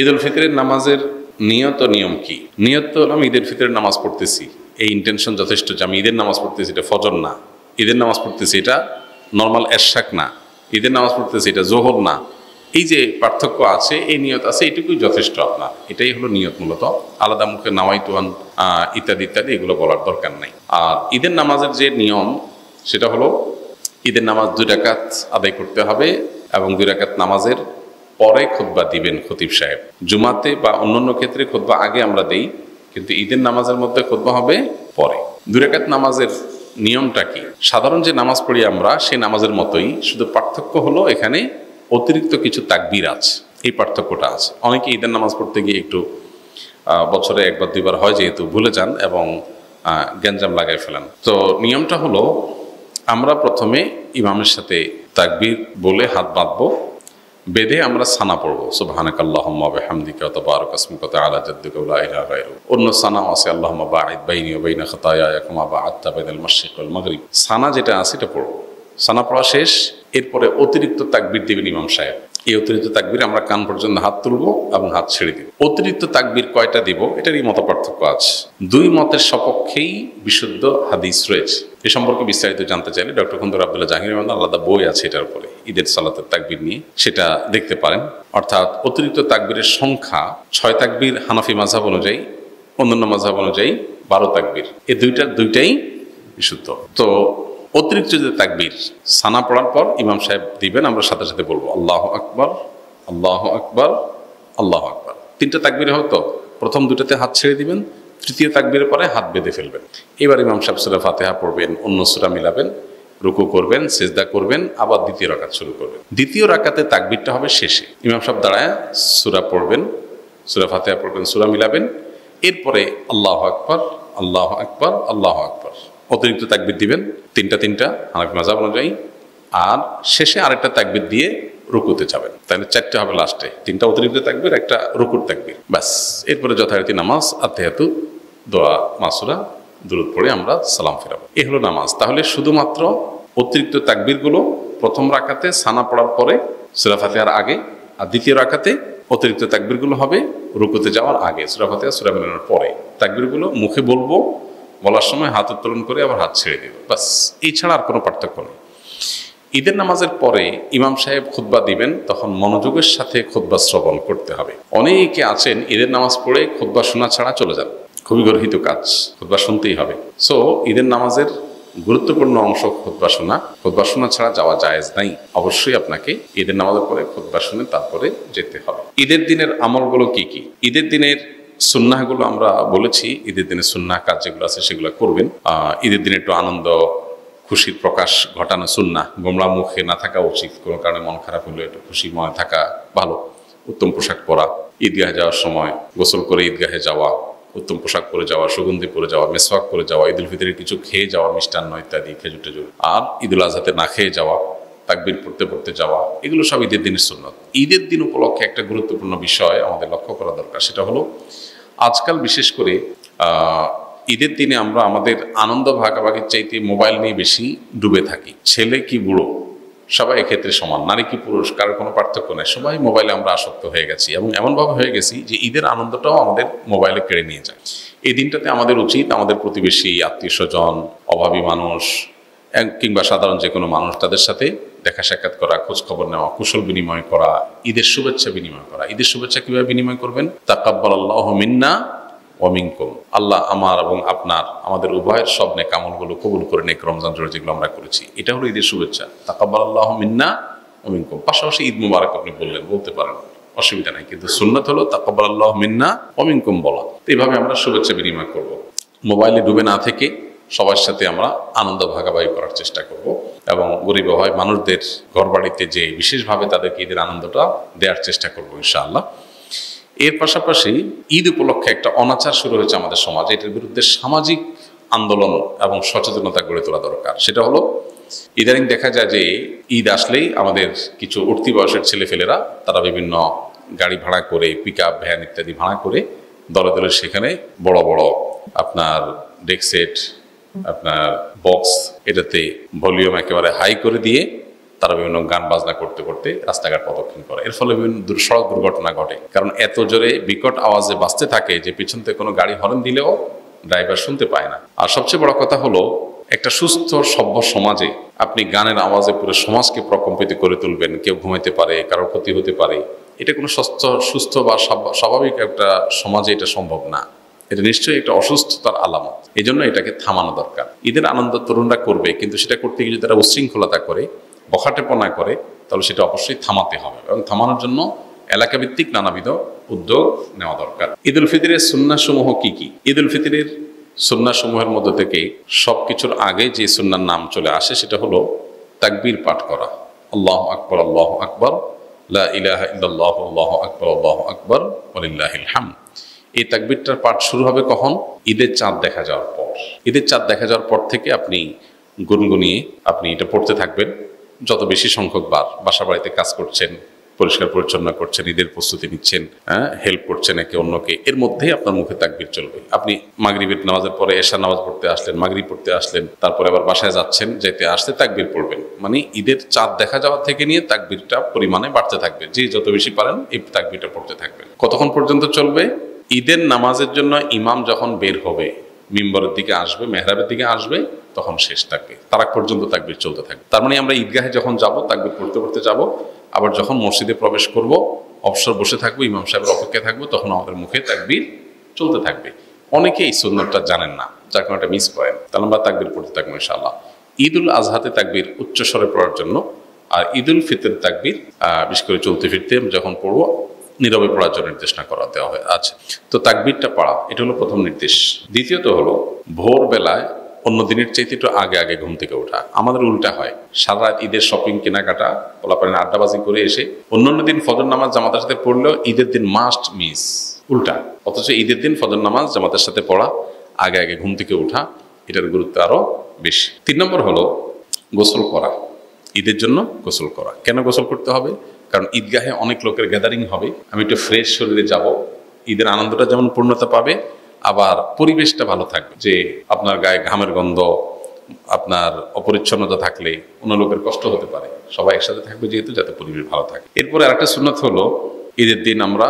ঈদ উল ফিতরের নামাজের নিয়ত ও নিয়ম কি? নিয়ত তো হলাম ঈদের ফিতরের নামাজ পড়তেছি, এই ইন্টেনশন যথেষ্ট যে আমি ঈদের নামাজ পড়তেছি, এটা ফজর না। ঈদের নামাজ পড়তেছি এটা নর্মাল এরশাক না। ঈদের নামাজ পড়তেছি এটা জোহর না। এই যে পার্থক্য আছে, এই নিয়ত আছে, এটুকুই যথেষ্ট আপনার। এটাই হলো নিয়ত। মূলত আলাদা মুখে নাওয়াইতুয়ান ইত্যাদি ইত্যাদি এগুলো বলার দরকার নাই। আর ঈদের নামাজের যে নিয়ম সেটা হলো ঈদের নামাজ 2 রাকাত আদায় করতে হবে এবং 2 রাকাত নামাজের পরে খুতবা দিবেন খতিব সাহেব। জুমাতে বা অন্যান্য ক্ষেত্রে খুতবা আগে আমরা দেই, কিন্তু ঈদের নামাজের মধ্যে খুতবা হবে পরে। 2 রাকাত নামাজের নিয়মটা কি? সাধারণ যে নামাজ পড়ি আমরা সেই নামাজের মতোই, শুধু পার্থক্য হলো এখানে অতিরিক্ত কিছু তাকবীর আছে, এই পার্থক্যটা আছে। অনেকে ঈদের নামাজ পড়তে গিয়ে একটু বছরে 1 বার 2 বার হয় যেহেতু ভুলে যান এবং গ্যাঞ্জাম লাগাই ফেলেন। তো নিয়মটা হলো আমরা প্রথমে ইমামের সাথে তাকবীর বলে হাত বাঁধবো, বেঁধে আমরা সানা পড়বো, সুবহানাকাল্লাহুম্মা ওয়া বিহামদিকা ওয়া তাবারাকা ইসমুকা ওয়া তাআলা জাদ্দুকা ওয়া লা ইলাহা গায়রুক। অন্য সানাও আছে, আল্লাহুম্মা বাঈদ বাইনি ওয়া বাইনা খাতায়ায়া কামা বা'আদতা বাইনাল মাশরিক ওয়াল মাগরিব। সানা যেটা আছে এটা পড়বো। সানা পড়া শেষ, এরপরে অতিরিক্ত তাকবীর দিবেন ইমাম সাহেব। এই অতিরিক্ত তাকবীর আমরা কান পর্যন্ত হাত তুলবো এবং হাত ছেড়ে দিব। অতিরিক্ত তাকবীর কয়টা দিব এটারই মত পার্থক্য আছে। 2 মতের সপক্ষেই বিশুদ্ধ হাদিস রয়েছে। এ সম্পর্কে বিস্তারিত জানতে চাইলে ডক্টর খন্দকার আব্দুল্লাহ জাহাঙ্গীর রহমানের আলাদা বই আছে এটার উপরে, ঈদের সালাতের তাকবীর নিয়ে, সেটা দেখতে পারেন। অর্থাৎ অতিরিক্ত তাকবীরের সংখ্যা 6 তাকবীর হানাফি মাযহাব অনুযায়ী, অন্যান্য মাযহাব অনুযায়ী 12 তাকবীর। এই দুইটাই বিশুদ্ধ। তো অতিরিক্ত যে তাকবীর সানা পড়ার পর ইমাম সাহেব দিবেন, আমরা সাথে সাথে বলবো আল্লাহু আকবার, আল্লাহু আকবার, আল্লাহু আকবার। 3টা তাকবীর হয়তো প্রথম 2টাতে হাত ছেড়ে দিবেন, তৃতীয় তাকবীরের পরে হাত বেঁধে ফেলবেন। এবার ইমাম সাহেব সূরা ফাতিহা পড়বেন, অন্য সূরা মিলাবেন, রুকু করবেন, সিজদা করবেন, আবার দ্বিতীয় রাকাত শুরু করবেন। দ্বিতীয় রাকাতে তাকবীরটা হবে শেষে। ইমাম সাহেব দাঁড়ায় সূরা পড়বেন, সূরা ফাতিহা পড়বেন, সূরা মিলাবেন, এরপরে আল্লাহু আকবার, আল্লাহু আকবার, আল্লাহু আকবার। অতিরিক্ত তাকবীর দিবেন 3টা হানাফি মাযহাব অনুযায়ী, আর শেষে আরেকটা তাকবীর দিয়ে রুকুতে যাবেন। তাহলে 4টে হবে লাস্টে, 3টা অতিরিক্ত তাকবীর, একটা রুকুর তাকবীর, ব্যাস। এরপরে যথারীতি নামাজ, আত্তাহিয়াতু, দোয়া, মাসুরা, দুরূদ পড়ে আমরা সালাম ফেরাবো। এই হলো নামাজ। তাহলে শুধুমাত্র অতিরিক্ত তাকবীরগুলো প্রথম রাকাতে সানা পড়ার পরে সূরা ফাতিহার আগে, আর দ্বিতীয় রাকাতে অতিরিক্ত তাকবীরগুলো হবে রুকুতে যাওয়ার আগে, সূরা ফাতিহা সূরা মিলানোর পরে। তাকবীরগুলো মুখে বলবো, বলার সময় হাত উত্তোলন করে আবার হাত ছেড়ে দেব, বাস। এই ছাড়া আর কোনো পার্থক্য নেই। ঈদের নামাজের পরে ইমাম সাহেব খুতবা দিবেন, তখন মনোযোগের সাথে খুতবা শ্রবণ করতে হবে। অনেকে আছেন ঈদের নামাজ পড়ে খুতবা শোনা ছাড়া চলে যান, খুবই গর্হিত কাজ, খুতবা শুনতেই হবে। সো ঈদের নামাজের গুরুত্বপূর্ণ অংশ খুতবা শোনা, খুতবা শোনা ছাড়া যাওয়া জায়েজ নাই। অবশ্যই আপনাকে ঈদের নামাজের পরে খুতবা শুনে তারপরে যেতে হবে। ঈদের দিনের আমলগুলো কি কি? ঈদের দিনের সুন্নাহগুলো আমরা বলেছি, ঈদের দিনের সুন্নাহ কাজ যেগুলো আছে সেগুলো করবেন। ঈদের দিনে একটু আনন্দ খুশির প্রকাশ ঘটানো সুন্নাহ, গোমরা মুখে না থাকা উচিত। কোনো কারণে মন খারাপ হলে একটু খুশি মনে থাকা ভালো। উত্তম পোশাক পরা, ঈদগাহে যাওয়ার সময় গোসল করে ঈদগাহে যাওয়া, উত্তম পোশাক পরে যাওয়া, সুগন্ধি পরে যাওয়া, মেসওয়াক করে যাওয়া, ঈদুল ফিতরের কিছু খেয়ে যাওয়া, মিষ্টান্ন ইত্যাদি, খেজুর টেজুর, আর ঈদুল আজহাতে না খেয়ে যাওয়া, তাকবীর পড়তে পড়তে যাওয়া, এগুলো সব ঈদের দিনের সুন্নত। ঈদের দিন উপলক্ষে একটা গুরুত্বপূর্ণ বিষয় আমাদের লক্ষ্য করা দরকার, সেটা হলো আজকাল বিশেষ করে ঈদের দিনে আমরা আমাদের আনন্দ ভাগাভাগির চাইতে মোবাইল নিয়ে বেশি ডুবে থাকি। ছেলে কি বুড়ো সবাই এক্ষেত্রে সমান, নারী কি পুরুষ কারোর কোনো পার্থক্য নেই, সবাই মোবাইলে আমরা আসক্ত হয়ে গেছি এবং এমনভাবে হয়ে গেছি যে ঈদের আনন্দটাও আমাদের মোবাইলে কেড়ে নিয়ে যায়। এই দিনটাতে আমাদের উচিত আমাদের প্রতিবেশী, আত্মীয় স্বজন, অভাবী মানুষ কিংবা সাধারণ যে কোনো মানুষ, তাদের সাথে দেখা সাক্ষাৎ করা, খোঁজ খবর নেওয়া, কুশল বিনিময় করা, ঈদের শুভেচ্ছা বিনিময় করা। ঈদের শুভেচ্ছা কিভাবে বিনিময় করবেন? তাকাব্বালাল্লাহু মিন্না ওয়া মিনকুম, আল্লাহ আমার এবং আপনার, আমাদের উভয়ের সব নেক আমলগুলো কবুল করে নেক। রমজান জোড়া যেগুলো আমরা করেছি, এটা হলো ঈদের শুভেচ্ছা, তাকাব্বালাল্লাহু মিন্না ওয়া মিনকুম। পাশাপাশি ঈদ মুবারক আপনি বলতে পারেন, অসুবিধা নাই, কিন্তু সুন্নাত হলো তাকাব্বালাল্লাহু মিন্না ওয়া মিনকুম বলা। তো এইভাবে আমরা শুভেচ্ছা বিনিময় করব। মোবাইলে ডুবে না থেকে সবার সাথে আমরা আনন্দ ভাগাভাগি করার চেষ্টা করব এবং গরিব হয় মানুষদের ঘর বাড়িতে যে বিশেষভাবে তাদেরকে ঈদের আনন্দটা দেওয়ার চেষ্টা করব ইনশাআল্লাহ। এর পাশাপাশি ঈদ উপলক্ষে একটা অনাচার শুরু হয়েছে আমাদের সমাজে, এটার বিরুদ্ধে সামাজিক আন্দোলন এবং সচেতনতা গড়ে তোলা দরকার। সেটা হলো ইদানিং দেখা যায় যে ঈদ আসলেই আমাদের কিছু উঠতি বয়সের ছেলেফেলেরা তারা বিভিন্ন গাড়ি ভাড়া করে, পিক আপ ভ্যান ইত্যাদি ভাড়া করে দলে দলে সেখানে বড় বড় আপনার ডেক সেট, আপনার বক্স, এটাতে ভলিউম একেবারে হাই করে দিয়ে তারা বিভিন্ন গান বাজনা করতে করতে রাস্তাঘাট প্রদক্ষিণ করে। এর ফলে বিভিন্ন সড়ক দুর্ঘটনা ঘটে, কারণ এত জোরে বিকট আওয়াজে বাজতে থাকে যে পিছন থেকে কোনো গাড়ি হর্ন দিলেও ড্রাইভার শুনতে পায় না। আর সবচেয়ে বড় কথা হলো, একটা সুস্থ সভ্য সমাজে আপনি গানের আওয়াজে পুরো সমাজকে প্রকম্পিত করে তুলবেন, কেউ ঘুমাইতে পারে, কারোর ক্ষতি হতে পারে, এটা কোনো সুস্থ বা স্বাভাবিক একটা সমাজে এটা সম্ভব না। এটা নিশ্চয়ই একটা অসুস্থতার আলামত। এই জন্য এটাকে থামানো দরকার। ঈদের আনন্দ তরুণরা করবে, কিন্তু সেটা করতে গিয়ে যদি তারা উচ্ছৃঙ্খলতা করে, বখাটেপনা করে, তাহলে সেটা অবশ্যই থামাতে হবে, এবং থামানোর জন্য এলাকাভিত্তিক নানাবিধ উদ্যোগ নেওয়া দরকার। ঈদ উল ফিতরের সুন্নাহসমূহ কি কি? ঈদ উল ফিতরের সুন্নাহসমূহের মধ্যে থেকে সবকিছুর আগে যে সুন্নার নাম চলে আসে সেটা হলো তাকবীর পাঠ করা। আল্লাহু আকবার, আল্লাহু আকবার, লা ইলাহা ইল্লাল্লাহু, আল্লাহু আকবার, আল্লাহু আকবার, ওয়ালিল্লাহিল হামদ। এই তাকবীরটার পাঠ শুরু হবে কখন? ঈদের চাঁদ দেখা যাওয়ার পর। ঈদের চাঁদ দেখা যাওয়ার পর থেকে আপনি গুনগুনিয়ে আপনি এটা পড়তে থাকবেন। যত বেশি সংখ্যক বার বাসা বাড়িতে কাজ করছেন, পরিষ্কার পরিচ্ছন্ন করছেন, ঈদের প্রস্তুতি নিচ্ছেন, হেল্প করছেন একে অন্যকে, এর মধ্যেই আপনার মুখে তাকবীর চলবে। আপনি মাগরিবের নামাজের পরে এশার নামাজ পড়তে আসলেন, মাগরিব পড়তে আসলেন, তারপরে আবার বাসায় যাচ্ছেন, যেতে আসতে তাকবীর পড়বেন। মানে ঈদের চাঁদ দেখা যাওয়া থেকে নিয়ে তাকবীরটা পরিমাণে বাড়তে থাকবে। যে যত বেশি পারেন এই তাকবীরটা পড়তে থাকবেন। কতক্ষণ পর্যন্ত চলবে? ঈদের নামাজের জন্য ইমাম যখন বের হবে, মিম্বরের দিকে আসবে, মেহরাবের দিকে আসবে, তখন শেষ থাকবে। তার আগ পর্যন্ত তাকবীর চলতে থাকবে। তার মানে আমরা ঈদগাহে যখন যাব, তাকবীর পড়তে পড়তে যাব, আবার যখন মসজিদে প্রবেশ করব, অবসর বসে থাকবো, ইমাম সাহেবের অপেক্ষায় থাকবো, তখন আমাদের মুখে তাকবীর চলতে থাকবে। অনেকে এই সুন্নাতটা জানেন না, যার কারণে এটা মিস করেন। তাহলে আমরা তাকবীর পড়তে থাকবো ইনশাআল্লাহ। ঈদ উল আজহাতে তাকবীর উচ্চস্বরে পড়ার জন্য, আর ঈদ উল ফিতর তাকবীর বিশেষ করে চলতে ফিরতে যখন পড়বো নীরবে পড়ার জন্য নির্দেশনা করা দেওয়া হয় আছে। তো তাকবীরটা পড়া, এটা হলো প্রথম নির্দেশ। দ্বিতীয়ত হলো ভোরবেলায় অন্য দিনের চাইতে একটু আগে আগে ঘুম থেকে ওঠা। আমাদের উল্টা হয়, সারা রাত ঈদের শপিং, কেনাকাটা, পোলাপানের আড্ডাবাজি করে এসে অন্যান্য দিন ফজর নামাজ জামাতের সাথে পড়লেও ঈদের দিন মাস্ট মিস, উল্টা। অথচ ঈদের দিন ফজর নামাজ জামাতের সাথে পড়া, আগে আগে ঘুম থেকে ওঠা, এটার গুরুত্ব আরো বেশি। 3 নম্বর হলো গোসল করা। ঈদের জন্য গোসল করা। কেন গোসল করতে হবে? কারণ ঈদগাহে অনেক লোকের গ্যাদারিং হবে, আমি একটু ফ্রেশ শরীরে যাব, ঈদের আনন্দটা যেমন পূর্ণতা পাবে, আবার পরিবেশটা ভালো থাকবে। যে আপনার গায়ে ঘামের গন্ধ, আপনার অপরিচ্ছন্নতা থাকলে অন্য লোকের কষ্ট হতে পারে। সবাই একসাথে থাকবে যেহেতু, যাতে পরিবেশ ভালো থাকে। এরপরে আরেকটা সুন্নাত হলো, ঈদের দিন আমরা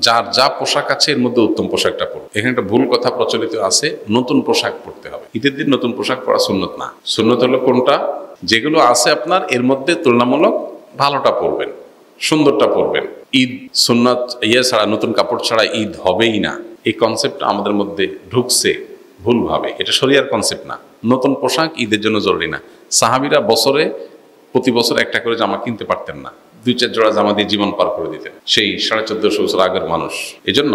যার যা পোশাক আছে এর মধ্যে উত্তম পোশাকটা পরব। এখানে একটা ভুল কথা প্রচলিত আছে, নতুন পোশাক পরতে হবে। ঈদের দিন নতুন পোশাক পরা সুন্নত না। সুন্নত হলো কোনটা? যেগুলো আছে আপনার এর মধ্যে তুলনামূলক ভালোটা পরবেন, সুন্দরটা পরবেন। ঈদ সুন্নাত ছাড়া, নতুন কাপড় ছাড়া ঈদ হবেই না, এই কনসেপ্টটা আমাদের মধ্যে ঢুকছে ভুলভাবে। এটা শরিয়ার কনসেপ্ট না। নতুন পোশাক ঈদের জন্য জরুরি না। সাহাবীরা প্রতি বছর একটা করে জামা কিনতে পারতেন না, 2-4 জোড়া জামা দিয়ে জীবন পার করে দিতেন সেই 1450 বছর আগের মানুষ। এজন্য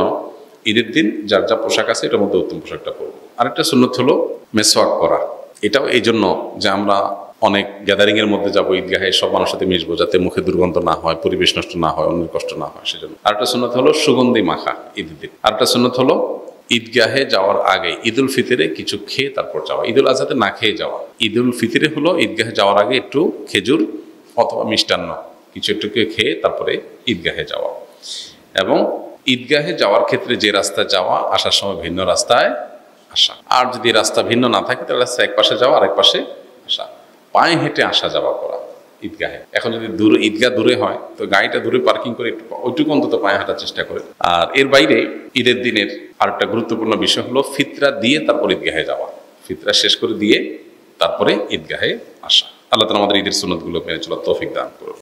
ঈদের দিন যার যা পোশাক আছে এটার মধ্যে উত্তম পোশাকটা পরবো। আরেকটা সুন্নত হলো মেসওয়াক করা। এটাও এই জন্য যে আমরা অনেক গ্যাদারিং এর মধ্যে যাবো, ঈদগাহে সব মানুষের সাথে মিশবো, যাতে মুখে দুর্গন্ধ না হয়, পরিবেশ নষ্ট না হয়, অন্যের কষ্ট না হয়, সেজন্য। আরেকটা সুন্নত হলো সুগন্ধি মাখা ঈদের দিন। আরেকটা সুন্নত হলো ঈদগাহে যাওয়ার আগে ঈদ উল ফিতরে কিছু খেয়ে তারপর যাওয়া। ঈদ উল আজহাতে না খেয়ে যাওয়া। ঈদ উল ফিতরে হলো ঈদগাহে যাওয়ার আগে একটু খেজুর অথবা মিষ্টান্ন কিছু একটু খেয়ে তারপরে ঈদগাহে যাওয়া। এবং ঈদগাহে যাওয়ার ক্ষেত্রে যে রাস্তায় যাওয়া, আসার সময় ভিন্ন রাস্তায় আসা। আর যদি রাস্তা ভিন্ন না থাকে তাহলে রাস্তা এক পাশে যাওয়া, আরেক পাশে আসা। পায়ে হেঁটে আসা যাওয়া করা ঈদগাহে। এখন যদি ঈদগাহ দূরে হয় তো গাড়িটা দূরে পার্কিং করে একটু ওইটুকু অন্তত পায়ে হাঁটার চেষ্টা করে। আর এর বাইরে ঈদের দিনের আরেকটা গুরুত্বপূর্ণ বিষয় হলো ফিতরা দিয়ে তারপর ঈদগাহে যাওয়া। ফিতরা শেষ করে দিয়ে তারপরে ঈদগাহে আসা। আল্লাহ তাআলা আমাদের ঈদের সুন্নতগুলো মেনে চলার তৌফিক দান করুন।